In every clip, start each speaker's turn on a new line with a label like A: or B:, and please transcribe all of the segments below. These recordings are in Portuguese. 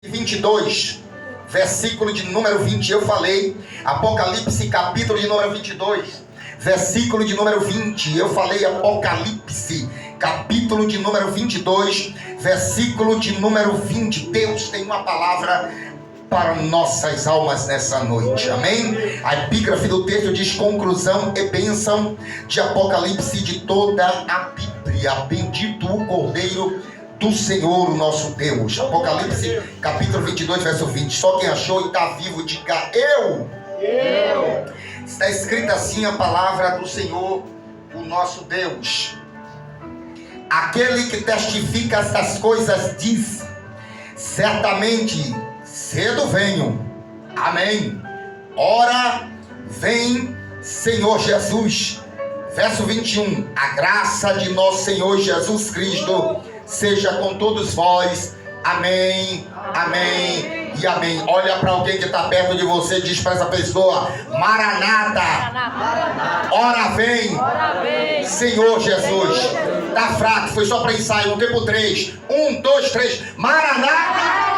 A: 22, versículo de número 20, eu falei. Apocalipse, capítulo de número 22, versículo de número 20, eu falei. Apocalipse, capítulo de número 22, versículo de número 20. Deus tem uma palavra para nossas almas nessa noite, amém? A epígrafe do texto diz: conclusão e bênção de Apocalipse de toda a Bíblia. Bendito o Cordeiro do Senhor, o nosso Deus. Apocalipse, capítulo 22, verso 20. Só quem achou e está vivo, diga eu. Está escrita assim a palavra do Senhor, o nosso Deus. Aquele que testifica estas coisas diz: certamente cedo venho. Amém. Ora vem, Senhor Jesus. Verso 21. A graça de nosso Senhor Jesus Cristo seja com todos vós. Amém, amém e amém. Olha para alguém que está perto de você e diz para essa pessoa: Maranata. Ora vem, Senhor Jesus. Está fraco, foi só para ensaio. No tempo 3. 1, 2, 3. Maranata.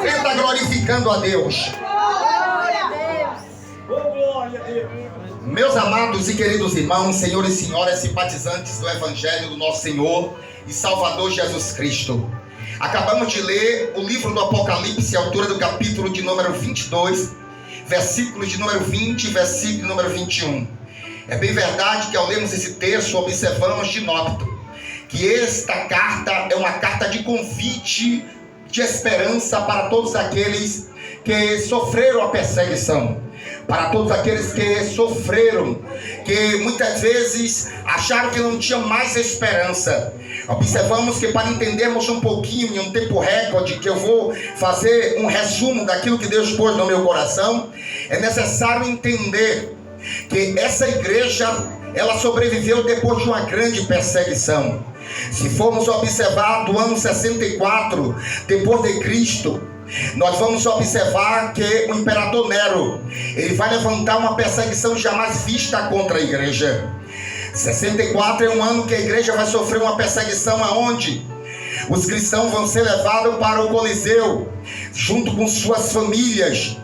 A: Senta glorificando a Deus. Meus amados e queridos irmãos, senhores e senhoras, simpatizantes do Evangelho do nosso Senhor e Salvador Jesus Cristo, acabamos de ler o livro do Apocalipse, altura do capítulo de número 22, versículos de número 20 e versículo de número 21. É bem verdade que ao lermos esse texto, observamos de novo que esta carta é uma carta de convite, de esperança para todos aqueles que sofreram a perseguição, para todos aqueles que sofreram, que muitas vezes acharam que não tinha mais esperança. Observamos que, para entendermos um pouquinho, em um tempo recorde, que eu vou fazer um resumo daquilo que Deus pôs no meu coração, é necessário entender que essa igreja, ela sobreviveu depois de uma grande perseguição. Se formos observar do ano 64 depois de Cristo, nós vamos observar que o imperador Nero, ele vai levantar uma perseguição jamais vista contra a igreja. 64 é um ano que a igreja vai sofrer uma perseguição aonde os cristãos vão ser levados para o Coliseu, junto com suas famílias,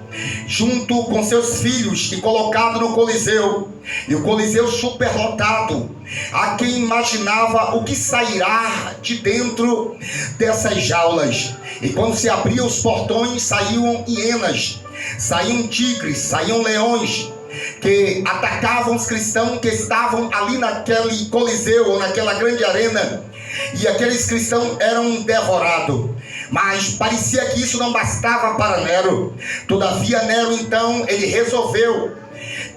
A: junto com seus filhos, e colocado no Coliseu, e o Coliseu superlotado. Há quem imaginava o que sairá de dentro dessas jaulas, e quando se abriam os portões, saíam hienas, saíam tigres, saíam leões, que atacavam os cristãos que estavam ali naquele Coliseu, ou naquela grande arena, e aqueles cristãos eram devorados. Mas parecia que isso não bastava para Nero. Todavia Nero, então, ele resolveu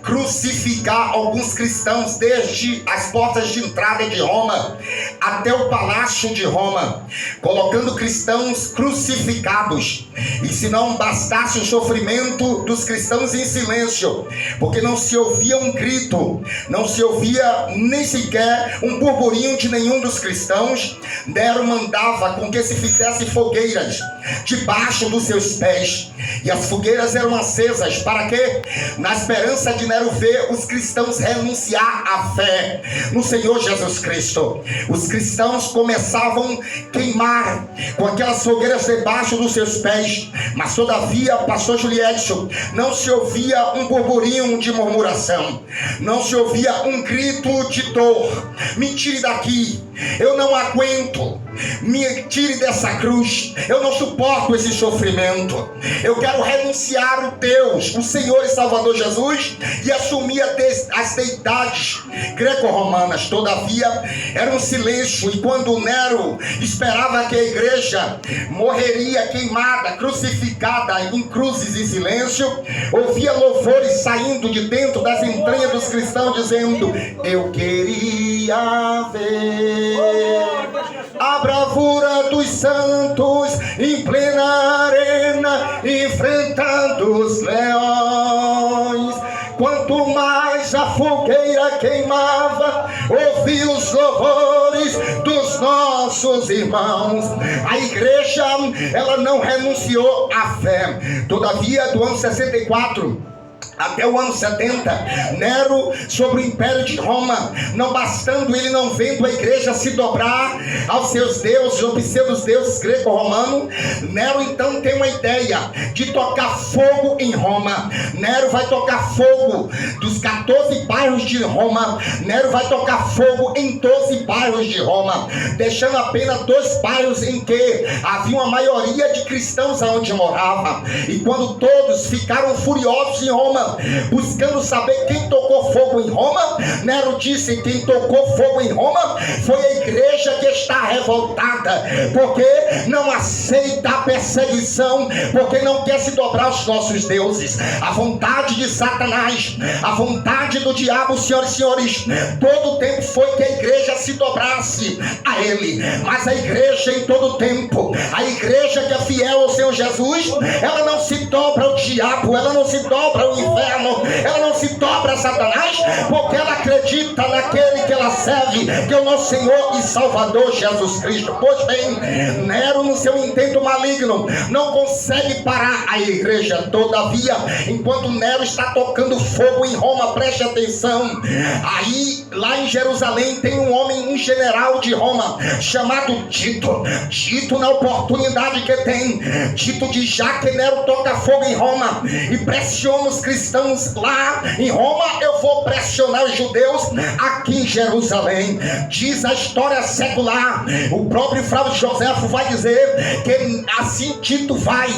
A: crucificar alguns cristãos desde as portas de entrada de Roma até o palácio de Roma, colocando cristãos crucificados. E se não bastasse o sofrimento dos cristãos em silêncio, porque não se ouvia um grito, não se ouvia nem sequer um burburinho de nenhum dos cristãos, Nero mandava com que se fizesse fogueiras debaixo dos seus pés, e as fogueiras eram acesas para quê? Na esperança de Nero ver os cristãos renunciar à fé no Senhor Jesus Cristo. Os cristãos começavam a queimar com aquelas fogueiras debaixo dos seus pés, mas todavia, pastor Juliette, não se ouvia um burburinho de murmuração, não se ouvia um grito de dor: me tire daqui, eu não aguento, me tire dessa cruz, eu não suporto esse sofrimento, eu quero renunciar o Deus, o Senhor e Salvador Jesus, e assumir as deidades greco-romanas. Todavia era um silêncio, e quando Nero esperava que a igreja morreria queimada, crucificada em cruzes e silêncio, ouvia louvores saindo de dentro das entranhas dos cristãos dizendo: eu queria ver a bravura dos santos em plena arena, enfrentando os leões. Quanto mais a fogueira queimava, ouvi os louvores dos nossos irmãos. A igreja, ela não renunciou à fé. Todavia, do ano 64 até o ano 70, Nero sobre o império de Roma. Não bastando, ele não vendo a igreja se dobrar aos seus deuses, ou pseudos deuses greco-romanos, Nero então tem uma ideia de tocar fogo em Roma. Nero vai tocar fogo dos 14 bairros de Roma. Nero vai tocar fogo em 12 bairros de Roma, deixando apenas 2 bairros em que havia uma maioria de cristãos aonde morava. E quando todos ficaram furiosos em Roma, buscando saber quem tocou fogo em Roma, Nero disse: quem tocou fogo em Roma foi a igreja que está revoltada, porque não aceita a perseguição, porque não quer se dobrar aos nossos deuses. A vontade de Satanás, a vontade do diabo, senhoras e senhores, todo o tempo foi que a igreja se dobrasse a ele. Mas a igreja em todo tempo, a igreja que é fiel ao Senhor Jesus, ela não se dobra ao diabo, ela não se dobra ao inferno, ela não se dobra a Satanás, porque ela acredita naquele que ela serve, que é o nosso Senhor e Salvador Jesus Cristo. Pois bem, Nero, no seu intento maligno, não consegue parar a igreja. Todavia, enquanto Nero está tocando fogo em Roma, preste atenção, aí lá em Jerusalém tem um homem, um general de Roma, chamado Tito. Tito, na oportunidade que tem, Tito diz: já que Nero toca fogo em Roma e pressiona os cristãos lá em Roma, eu vou pressionar os judeus aqui em Jerusalém. Diz a história secular, o próprio Flávio Joséfo vai dizer que assim Tito vai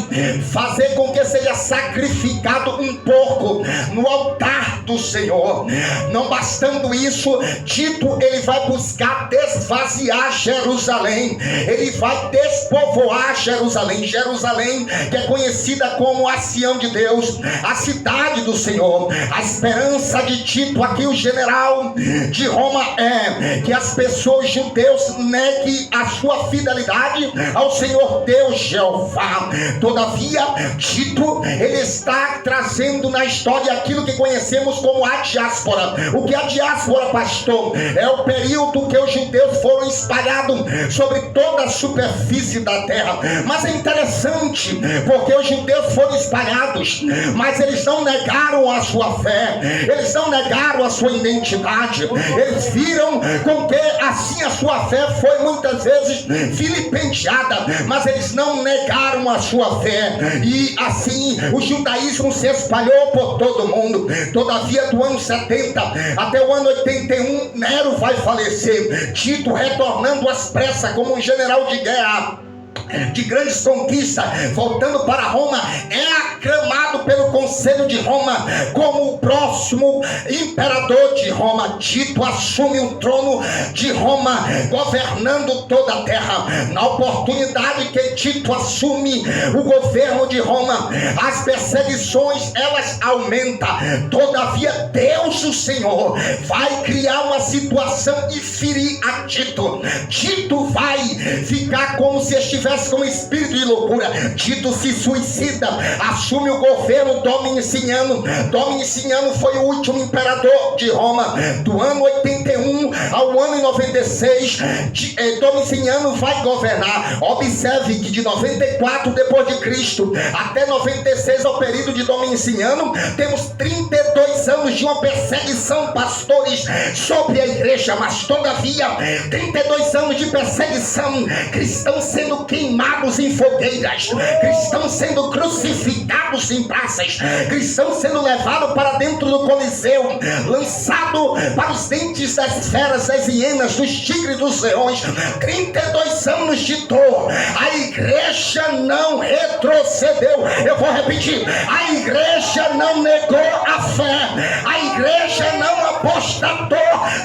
A: fazer com que seja sacrificado um porco no altar do Senhor. Não bastando isso, Tito ele vai buscar desvaziar Jerusalém, ele vai despovoar Jerusalém. Jerusalém, que é conhecida como a Sião de Deus, a cidade do Senhor. A esperança de Tito aqui, o general de Roma, é que as pessoas, judeus, neguem a sua fidelidade ao Senhor Deus Jeová. Todavia, Tito ele está trazendo na história aquilo que conhecemos como a diáspora. O que é a diáspora, pastor? É o período que os judeus foram espalhados sobre toda a superfície da terra. Mas é interessante, porque os judeus foram espalhados, mas eles não negaram a sua fé, eles não negaram a sua identidade. Eles viram com que assim a sua fé foi muitas vezes vilipendiada, mas eles não negaram a sua fé, e assim o judaísmo se espalhou por todo o mundo. Todavia, do ano 70 até o ano 81, Nero vai falecer. Tito, retornando às pressas como um general de guerra de grandes conquistas, voltando para Roma, é aclamado pelo Conselho de Roma como o próximo imperador de Roma. Tito assume o trono de Roma, governando toda a terra. Na oportunidade que Tito assume o governo de Roma, as perseguições elas aumentam. Todavia, Deus, o Senhor, vai criar uma situação e ferir a Tito. Tito vai ficar como se estivesse com espírito de loucura. Tito se suicida, assume o governo Dominiciano. Dominiciano foi o último imperador de Roma. Do ano 81 ao ano 96, Dominiciano vai governar. Observe que de 94 depois de Cristo até 96, ao período de Dominiciano, temos 32 anos de uma perseguição, pastores, sobre a igreja. Mas todavia, 32 anos de perseguição, cristãos sendo queimados em fogueiras, cristãos sendo crucificados em praças, cristãos sendo levados para dentro do Coliseu, lançado para os dentes das feras, das hienas, dos tigres, dos leões. 32 anos de dor. A igreja não retrocedeu. Eu vou repetir: a igreja não negou a fé, a igreja não apostatou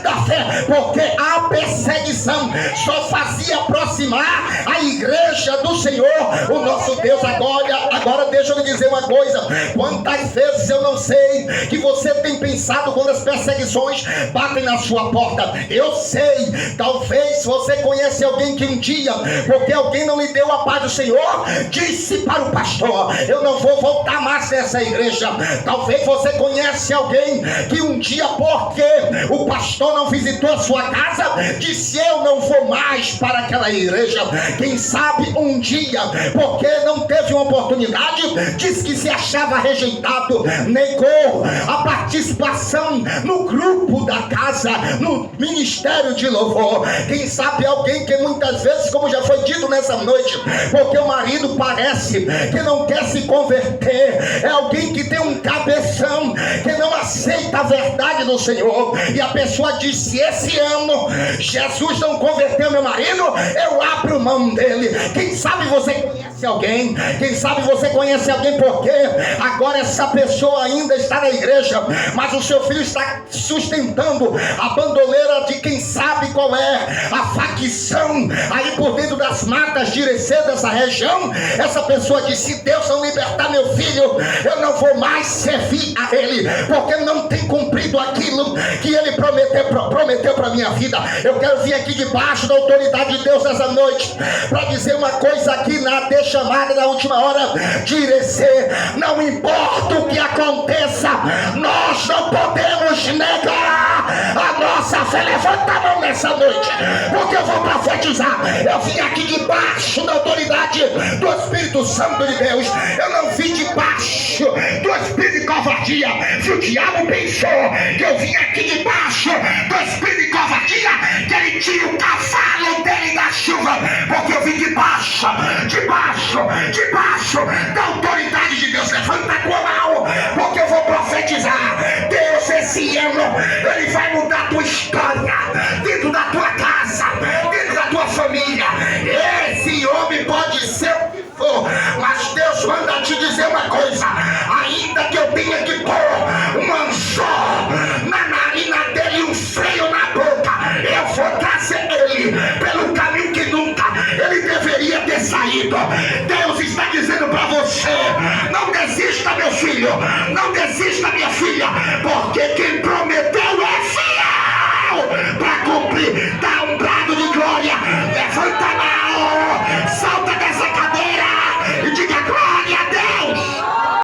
A: da fé, porque a perseguição só fazia aproximar a igreja do Senhor, o nosso Deus. Agora deixa eu lhe dizer uma coisa: quantas vezes eu não sei que você tem pensado quando as perseguições batem na sua porta. Eu sei, talvez você conhece alguém que um dia, porque alguém não lhe deu a paz do Senhor, disse para o pastor: eu não vou voltar mais nessa igreja. Talvez você conhece alguém que um dia, por porque o pastor não visitou a sua casa, disse: eu não vou mais para aquela igreja. Quem sabe um dia, porque não teve uma oportunidade, disse que se achava rejeitado, negou a participação no grupo da casa, no ministério de louvor. Quem sabe alguém que muitas vezes, como já foi dito nessa noite, porque o marido parece que não quer se converter, é alguém que tem um cabeção, que não aceita a verdade do Senhor, e a pessoa diz: se esse ano Jesus não converteu meu marido, eu abro mão dele. Quem sabe você conhece alguém, quem sabe você conhece alguém, porque agora essa pessoa ainda está na igreja, mas o seu filho está sustentando a bandoleira de quem sabe qual é a facção aí por dentro das matas de Irecê, dessa região. Essa pessoa diz: se Deus não libertar meu filho, eu não vou mais servir a ele, porque não tem cumprido aquilo que ele prometeu para minha vida. Eu quero vir aqui debaixo da autoridade de Deus essa noite para dizer uma coisa aqui na chamada da última hora de Irecê: não importa o que aconteça, nós não podemos negar a nossa fé. Levanta a mão nessa noite, porque eu vou profetizar. Eu vim aqui debaixo da autoridade do Espírito Santo de Deus. Eu não vim debaixo do espírito de covardia. Se o diabo pensou que eu vim aqui debaixo do espírito de covardia, que ele tire o cavalo dele da chuva, porque eu vim debaixo da autoridade de Deus. Levanta a tua mão, porque eu vou profetizar. Deus, esse ano, ele vai mudar a tua história, dentro da tua casa, dentro da tua família. Esse homem pode ser o que for, mas Deus manda te dizer uma coisa: ainda que eu tenha que pôr um anzol na narina dele, um freio na boca, eu vou trazer ele pelo caminho que nunca ele deveria ter saído. Deus está dizendo para você: não desista, meu filho, não desista, minha filha, porque quem prometeu é fiel para cumprir. Dá um brado de glória, levanta a mão, salta da